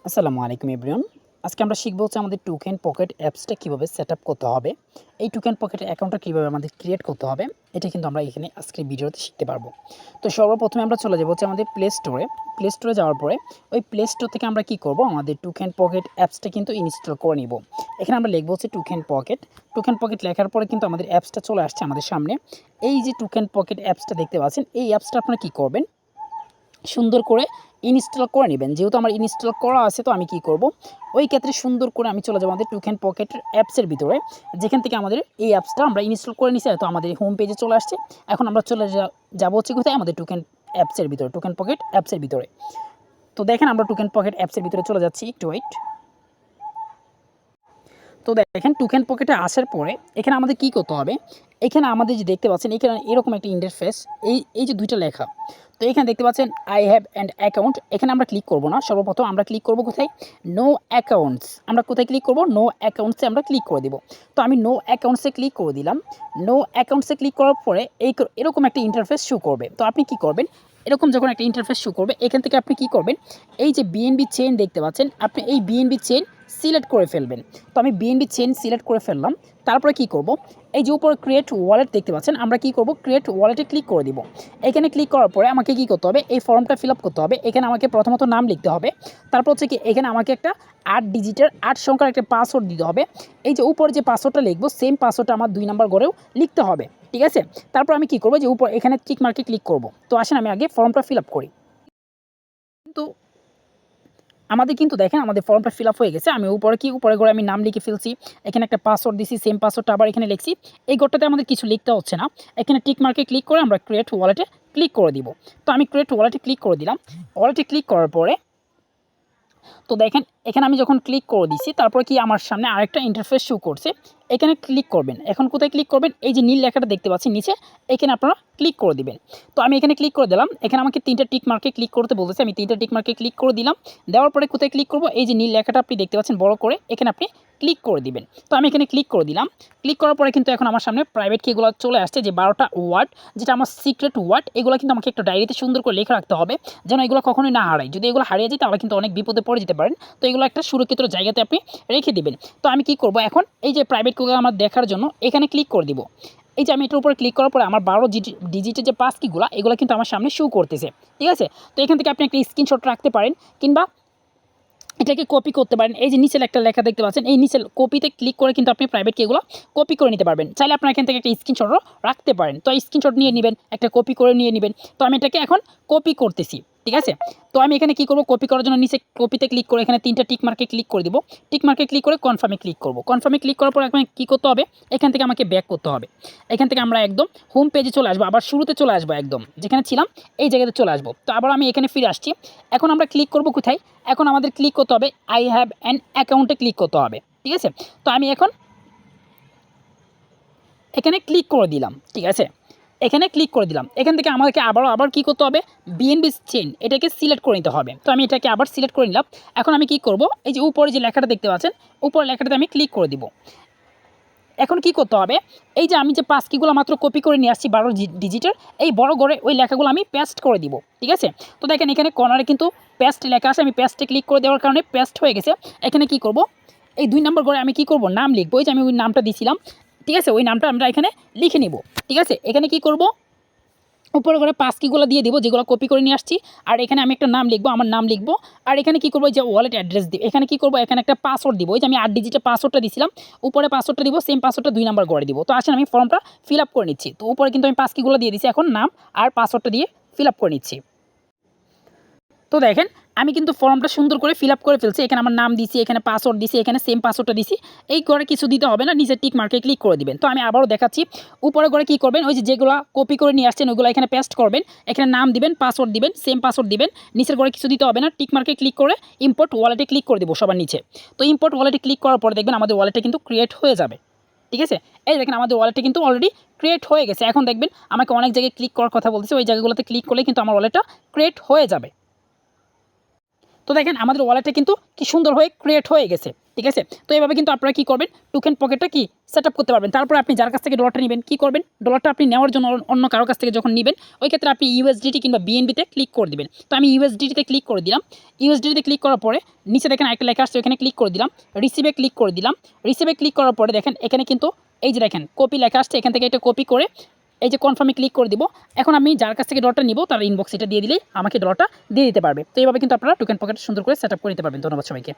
আসসালামু আলাইকুম এভরিওয়ান। আজকে আমরা শিখব হচ্ছে আমাদের টোকেন পকেট অ্যাপসটা কীভাবে সেটআপ করতে হবে। এই টোকেন পকেট অ্যাকাউন্টটা কীভাবে আমাদের ক্রিয়েট করতে হবে, এটা কিন্তু আমরা এখানে আজকের ভিডিওতে শিখতে পারবো। তো সর্বপ্রথমে আমরা চলে যাব হচ্ছে আমাদের প্লে স্টোরে। প্লে স্টোরে যাওয়ার পরে ওই প্লে স্টোর থেকে আমরা কী করব, আমাদের টোকেন পকেট অ্যাপসটা কিন্তু ইনস্টল করে নিব। এখানে আমরা লিখব হচ্ছে টোকেন পকেট। টোকেন পকেট লেখার পরে কিন্তু আমাদের অ্যাপসটা চলে আসছে আমাদের সামনে। এই যে টোকেন পকেট অ্যাপসটা দেখতে পাচ্ছেন, এই অ্যাপসটা আপনারা কী করবেন, সুন্দর করে ইনস্টল করে নেবেন। যেহেতু আমার ইনস্টল করা আছে, তো আমি কি করব, ওই ক্ষেত্রে সুন্দর করে আমি চলে যাবো আমাদের টোকেন পকেট অ্যাপসের ভিতরে, যেখান থেকে আমাদের এই অ্যাপসটা আমরা ইনস্টল করে নিছি। তো আমাদের হোম পেজে চলে আসছে। এখন আমরা চলে যাবো হচ্ছে কোথায়, আমাদের টোকেন অ্যাপসের ভিতরে, টোকেন পকেট অ্যাপসের ভিতরে। তো দেখেন আমরা টোকেন পকেট অ্যাপসের ভিতরে চলে যাচ্ছি, একটু ওয়েট। তো দেখেন টোকেন পকেটে আসার পরে এখানে আমাদের কি করতে হবে, এখানে আমাদের যে দেখতে পাচ্ছেন এখানে এরকম একটা ইন্টারফেস, এই যে দুইটা লেখা। তো এখানে দেখতে পাচ্ছেন আই হ্যাভ অ্যান্ড অ্যাকাউন্ট, এখানে আমরা ক্লিক করব না। সর্বপ্রথম আমরা ক্লিক করব কোথায়, নো অ্যাকাউন্টস। আমরা কোথায় ক্লিক করব, নো অ্যাকাউন্টসে আমরা ক্লিক করে দেব। তো আমি নো অ্যাকাউন্টসে ক্লিক করে দিলাম। নো অ্যাকাউন্টসে ক্লিক করার পরে এরকম একটা ইন্টারফেস শো করবে। তো আপনি কি করবেন, এরকম যখন একটা ইন্টারফেস শো করবে, এখান থেকে আপনি কি করবেন, এই যে বিএনবি চেইন দেখতে পাচ্ছেন, আপনি এই বিএনবি চেইন সিলেক্ট করে ফেলবেন। তো আমি বিএনবি চেইন সিলেক্ট করে ফেললাম। তারপরে কি করব, এই যে উপরে ক্রিয়েট ওয়ালেট দেখতে পাচ্ছেন, আমরা কি করব, ক্রিয়েট ওয়ালেটে ক্লিক করে দিব। এখানে ক্লিক করার পরে আমাকে কি করতে হবে, এই ফর্মটা ফিল আপ করতে হবে। এখানে আমাকে প্রথমত নাম লিখতে হবে। তারপর হচ্ছে কি, এখানে আমাকে একটা 8 সংখ্যার একটা পাসওয়ার্ড দিতে হবে। এই যে উপরে যে পাসওয়ার্ডটা লিখবো, সেম পাসওয়ার্ডটা আমার 2 নাম্বার ঘরেও লিখতে হবে, ঠিক আছে। তারপর আমি কি করব, যে উপর এখানে টিক মার্কে ক্লিক করব। তো আসেন আমি আগে ফর্মটা ফিল আপ করি। কিন্তু আমাদের কিন্তু দেখেন আমাদের ফর্মটা ফিল আপ হয়ে গেছে। আমি উপরে ঘরে আমি নাম লিখে ফেলছি। এখানে একটা পাসওয়ার্ড দিছি, সেম পাসওয়ার্ডটা আবার এখানে লিখছি। এই ঘরটাতে আমাদের কিছু লিখতে হচ্ছে না। এখানে টিক মার্কে ক্লিক করে আমরা ক্রিয়েট ওয়ালেটে ক্লিক করে দিব। তো আমি ক্রিয়েট ওয়ালেটে ক্লিক করে দিলাম। ওয়ালেটে ক্লিক করার পরে তো দেখেন এখানে আমি যখন ক্লিক করে দিছি, তারপরে কি আমার সামনে আরেকটা ইন্টারফেস শো করছে। এখানে ক্লিক করবেন। এখন কোথায় ক্লিক করবেন, এই যে নীল লেখাটা দেখতে পাচ্ছেন নিচে, এখানে আপনারা ক্লিক করে দিবেন। তো আমি এখানে ক্লিক করে দিলাম। এখানে আমাকে 3টা টিক মার্কে ক্লিক করতে বলতেছে, আমি 3টা টিক মার্কে ক্লিক করে দিলাম। দেওয়ার পরে কোথায় ক্লিক করব, এই যে নীল লেখাটা আপনি দেখতে পাচ্ছেন বড় করে, এখানে আপনি ক্লিক করে দিবেন। তো আমি এখানে ক্লিক করে দিলাম। ক্লিক করার পরে কিন্তু এখন আমার সামনে প্রাইভেট কিগুলো চলে আসছে, যে 12টা ওয়ার্ড, যেটা আমার সিক্রেট ওয়ার্ড। এগুলো কিন্তু আমাকে একটা ডায়েরিতে সুন্দর করে লেখা রাখতে হবে, যেন এগুলো কখনোই না হারায়। যদি এগুলো হারিয়ে যায় তাহলে কিন্তু অনেক বিপদে পড়ে যেতে পারেন। তো এগুলো একটা সুরক্ষিত জায়গাতে আপনি রেখে দিবেন। তো আমি কি করব, এখন এই যে প্রাইভেট কিগুলো আমার দেখার জন্য এখানে ক্লিক করে দিব। এই যে আমি এটার উপরে ক্লিক করার পরে আমার 12 ডিজিটের যে পাস কিগুলো, এগুলো কিন্তু আমার সামনে শো করতেছে, ঠিক আছে। তো এখান থেকে আপনি একটা স্ক্রিনশট রাখতে পারেন, কিংবা এটাকে কপি করতে পারেন। এই যে নিচে একটা লেখা দেখতে পাচ্ছেন, এই নিচে কপিতে ক্লিক করে কিন্তু আপনি প্রাইভেট কিগুলো কপি করে নিতে পারবেন। চাইলে আপনার এখান থেকে একটা স্ক্রিনশটও রাখতে পারেন। তো স্ক্রিনশট নিয়ে নেবেন, একটা কপি করে নিয়ে নেবেন। তো আমি এটাকে এখন কপি করতেছি, ঠিক আছে। তো আমি এখানে কি করব, কপি করার জন্য নিচে কপিতে ক্লিক করে এখানে 3টা টিক মার্কে ক্লিক করে দিব। টিক মার্কে ক্লিক করে কনফার্মে ক্লিক করব। কনফার্মে ক্লিক করার পর এখন কী করতে হবে, এখান থেকে আমাকে ব্যাক করতে হবে। এখান থেকে আমরা একদম হোম পেজে চলে আসবো, আবার শুরুতে চলে আসবো, একদম যেখানে ছিলাম এই জায়গাতে চলে আসবো। তো আবার আমি এখানে ফিরে আসছি। এখন আমরা ক্লিক করব কোথায়, এখন আমাদের ক্লিক করতে হবে আই হ্যাভ অ্যান অ্যাকাউন্টে ক্লিক করতে হবে, ঠিক আছে। তো আমি এখন এখানে ক্লিক করে দিলাম, ঠিক আছে। এখানে ক্লিক করে দিলাম। এখান থেকে আমাদেরকে আবার কী করতে হবে, বিএনবি চেইন এটাকে সিলেক্ট করে নিতে হবে। তো আমি এটাকে আবার সিলেক্ট করে নিলাম। এখন আমি কি করব, এই যে উপরে যে লেখাটা দেখতে পাচ্ছেন, উপরের লেখাটাতে আমি ক্লিক করে দিব। এখন কি করতে হবে, এই যে আমি যে পাস কিগুলো মাত্র কপি করে নিয়ে আসছি 12 ডিজিটের, এই বড় করে ওই লেখাগুলো আমি পেস্ট করে দিব, ঠিক আছে। তো দেখেন এখানে কর্নারে কিন্তু পেস্ট লেখা আছে, আমি পেস্টে ক্লিক করে দেওয়ার কারণে পেস্ট হয়ে গেছে। এখানে কি করব, এই 2 নম্বর ঘরে আমি কি করব, নাম লিখবো। এই যে আমি ওই নামটা দিছিলাম, ঠিক আছে, ওই নামটা আমরা এখানে লিখে নিব, ঠিক আছে। এখানে কি করব, উপরে করে পাস কিগুলো দিয়ে দিব, যেগুলো কপি করে নিয়ে আসছি। আর এখানে আমি একটা নাম লিখবো, আমার নাম লিখবো। আর এখানে কি করবো, যে ওয়ালেট অ্যাড্রেস দিব। এখানে কি করবো, এখানে একটা পাসওয়ার্ড দিব। ওই যে আমি 8 ডিজিটের পাসওয়ার্ডটা দিছিলাম, উপরে পাসওয়ার্ডটা দিব, সেম পাসওয়ার্ডটা 2 নাম্বার করে দিব। তো আসেন আমি ফর্মটা ফিল আপ করে নিচ্ছি। তো উপরে কিন্তু আমি পাস কিগুলো দিয়ে দিচ্ছি, এখন নাম আর পাসওয়ার্ডটা দিয়ে ফিল আপ করে নিচ্ছি। তো দেখেন আমি কিন্তু ফর্মটা সুন্দর করে ফিল আপ করে ফেলছি। এখানে আমার নাম দিছি, এখানে পাসওয়ার্ড দিছি, এখানে সেম পাসওয়ার্ডটা দিছি। এই ঘরে কিছু দিতে হবে না, নিচে টিক মার্কে ক্লিক করে দিবেন। তো আমি আবারও দেখাচ্ছি। উপরে ঘরে কী করবেন, ওই যে যেগুলো কপি করে নিয়ে আসছেন ওইগুলো এখানে পেস্ট করবেন। এখানে নাম দিবেন, পাসওয়ার্ড দিবেন, সেম পাসওয়ার্ড দিবেন। নিচের ঘরে কিছু দিতে হবে না, টিক মার্কে ক্লিক করে ইম্পোর্ট ওয়ালেটে ক্লিক করে দেবো সবার নিচে। তো ইম্পোর্ট ওয়ালেটে ক্লিক করার পরে দেখবেন আমাদের ওয়ালেটটা কিন্তু ক্রিয়েট হয়ে যাবে, ঠিক আছে। এই দেখেন আমাদের ওয়ালেটটা কিন্তু অলরেডি ক্রিয়েট হয়ে গেছে। এখন দেখবেন আমাকে অনেক জায়গায় ক্লিক করার কথা বলতেছে, ওই জায়গাগুলোতে ক্লিক করলে কিন্তু আমার ওয়ালেটটা ক্রিয়েট হয়ে যাবে। তো দেখেন আমাদের ওয়ালেটটা কিন্তু কি সুন্দর হয়ে ক্রিয়েট হয়ে গেছে, ঠিক আছে। তো এইভাবে কিন্তু আপনারা কী করবেন, টোকেন পকেটটা কি সেট আপ করতে পারবেন। তারপর আপনি যার কাছ থেকে ডলারটা নেবেন কী করবেন, ডলারটা আপনি নেওয়ার জন্য অন্য কারোর কাছ থেকে যখন নেবেন ওই ক্ষেত্রে আপনি ইউএসডিটি কিংবা বিএনবিতে ক্লিক করে দিবেন। তো আমি ইউএসডিটিতে ক্লিক করে দিলাম। ইউএসডিটিতে ক্লিক করার পরে নিচে দেখেন একটা লেখা আসছে, ওখানে ক্লিক করে দিলাম। রিসিভে ক্লিক করে দিলাম। রিসিভে ক্লিক করার পরে দেখেন এখানে কিন্তু এই যে দেখেন কপি লেখা আসছে, এখান থেকে এটা কপি করে এই যে কনফার্মে ক্লিক করে দিব। এখন আমি যার কাছ থেকে ডলারটা নিব তার ইনবক্স এটা দিয়ে দিলেই আমাকে ডলারটা দিয়ে দিতে পারবে। তো এইভাবে কিন্তু আপনারা টোকেন পকেট সুন্দর করে সেট আপ করে নিতে পারবেন। ধন্যবাদ সবাইকে।